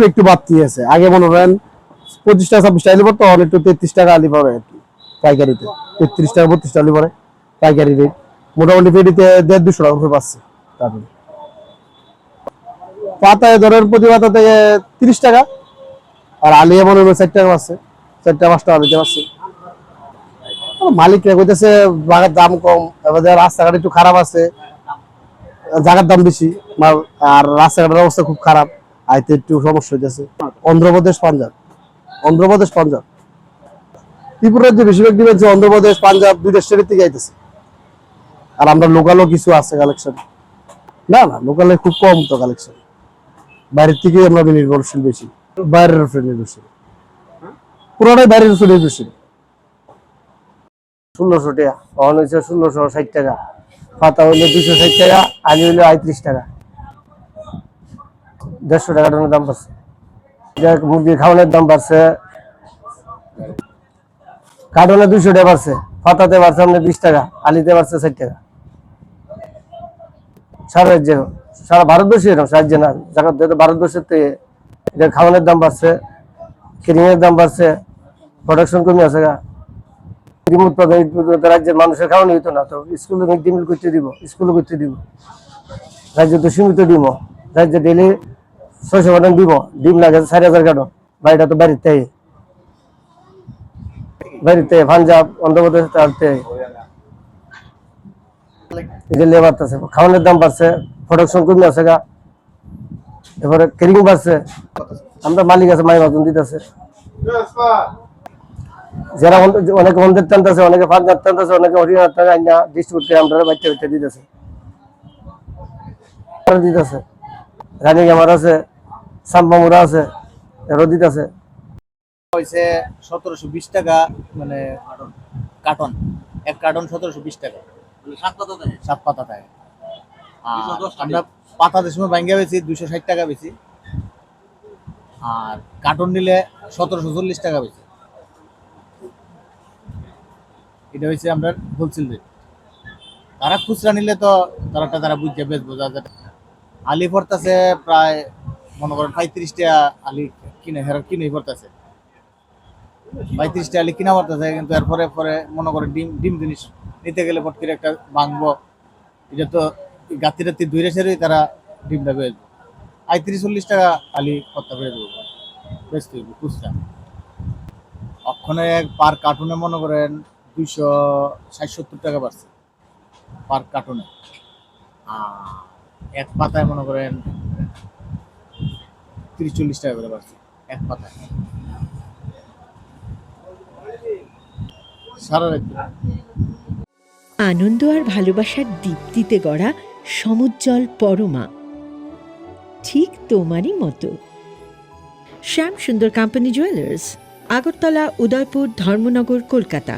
একটু বাড়তি আছে, আগে মনে করেন 25 টাকা 26 টাকা আলি পড়তো, এখন একটু 33 টাকা আলি পড়ে আর কি পাইকারিতে। 33 টাকা 32 টাকা আলি পড়ে পাইকারি রেট। মোটামুটি পেটিতে 150-200 টাকা করে পাচ্ছে। তারপরে পাতায় ধরেন প্রতি পাতা থেকে 30 টাকা, আর আলিয়া মনে হয় 4 টাকা পাচ্ছে, 4 টা 5 টাকা দিতে পারছে। মালিকরা কইতেছে বাগার দাম কম, এবার রাস্তাঘাট একটু খারাপ আছে, জায়গার দাম বেশি মাল, আর রাস্তাঘাটের অবস্থা খুব খারাপ, আইতে একটু সমস্যা হইতেছে। অন্ধ্রপ্রদেশ পাঞ্জাব, অন্ধ্রপ্রদেশ পাঞ্জাব, ত্রিপুরার যে বেশিরভাগ দিবেন যে অন্ধ্রপ্রদেশ পাঞ্জাব 2টা স্টেটের থেকে আইতেছে। আর আমরা লোকালও কিছু আছে কালেকশন, না না লোকালে খুব কম তো কালেকশন, বাইরের থেকে আমরা নির্ভরশীল বেশি, বাইরের উপরে নির্ভরশীল, পুরোটাই বাইরের উপরে নির্ভরশীল। 1600 টাকা, অন হয়েছে 1660 টাকা, পাতা হইলে 260 টাকা, আলু হইলে 38 টাকা, 150 টাকা টনের দাম বাড়ছে। মুরগির খাওয়ানোর দাম বাড়ছে, কার্টনে 200 টাকা বাড়ছে, পাতাতে বাড়ছে আপনার 20 টাকা, আলিতে বাড়ছে 60 টাকা। সারা রাজ্যে, সারা ভারতবর্ষে এরকম, রাজ্যে না, জায়গা ভারতবর্ষের থেকে এটা খাওয়ানোর দাম বাড়ছে, কিরিংয়ের দাম বাড়ছে, প্রোডাকশন কমে আছে গা। উৎপাদন রাজ্যের মানুষের খাওয়ানো হইতো না তো, স্কুলে মিড ডে মিল করতে দিব, স্কুলে করতে দিব, রাজ্যে তো সীমিত ডিম, রাজ্যে ডেলি 600 কার্টন দিব, ডিম লাগে 4000 কার্টন, বাড়িটা তো বাড়িতে বাড়িতে পাঞ্জাব অন্ধ্রপ্রদেশ লেবার আছে, খাওয়ানোর দাম বাড়ছে, প্রোডাকশন কমে আছে গা, এবারে কেরিং বাড়ছে। আমরা মালিক আছে মাই বাজন দিতেছে, যারা অনেকে মন্দির টানতেছে, অনেকে পাঞ্জাব টানতেছে, অনেকে হরিয়ানা টাকা আইনা ডিস্ট্রিবিউট করে আমরা বাচ্চা বাচ্চা দিতেছে দিতেছে। রানী আমার আছে, সাম্বামুরা আছে, এরও দিতেছে। হয়েছে 1720 টাকা, মানে কার্টন, এক কার্টন 1720 টাকা, 7 পাতা থাকে। আমরা পাতাদের সময় ভাঙ্গা বেশি 260 টাকা বেশি, আর কার্টন নিলে 1740 টাকা বেশি। এটা হচ্ছে আমরা হোলসেল রেট। তারা খুচরা নিলে তো তারা বুঝছে বেচবো। আলি পড়তেছে প্রায় মনে করেন 35 টাকা আলি কিনে পড়তেছে, 35 টাকা আলি কিনা পড়তেছে। কিন্তু এরপরে পরে মনে করেন ডিম জিনিস নিতে গেলে পটকির একটা ভাঙবো, এটা তো গাতি রাতি ধুইরে সেরে তারা ডিমটা বেচবো। 35-40 টাকা আলি খরচা করে দেবো, বেচতে হইব খুচরা। অক্ষণে পার কার্টুনে মনে করেন 260-70 টাকা বাড়ছে পার কার্টুনে, আর এক পাতায় মনে করেন 30-40 টাকা করে বাড়ছে এক পাতায় সারা রাত। আনন্দ আর ভালোবাসার দীপ্তিতে গড়া সমুজ্জ্বল পরমা, ঠিক তোমারই মতো। শ্যাম সুন্দর কোম্পানি জুয়েলার্স, আগরতলা, উদয়পুর, ধর্মনগর, কলকাতা।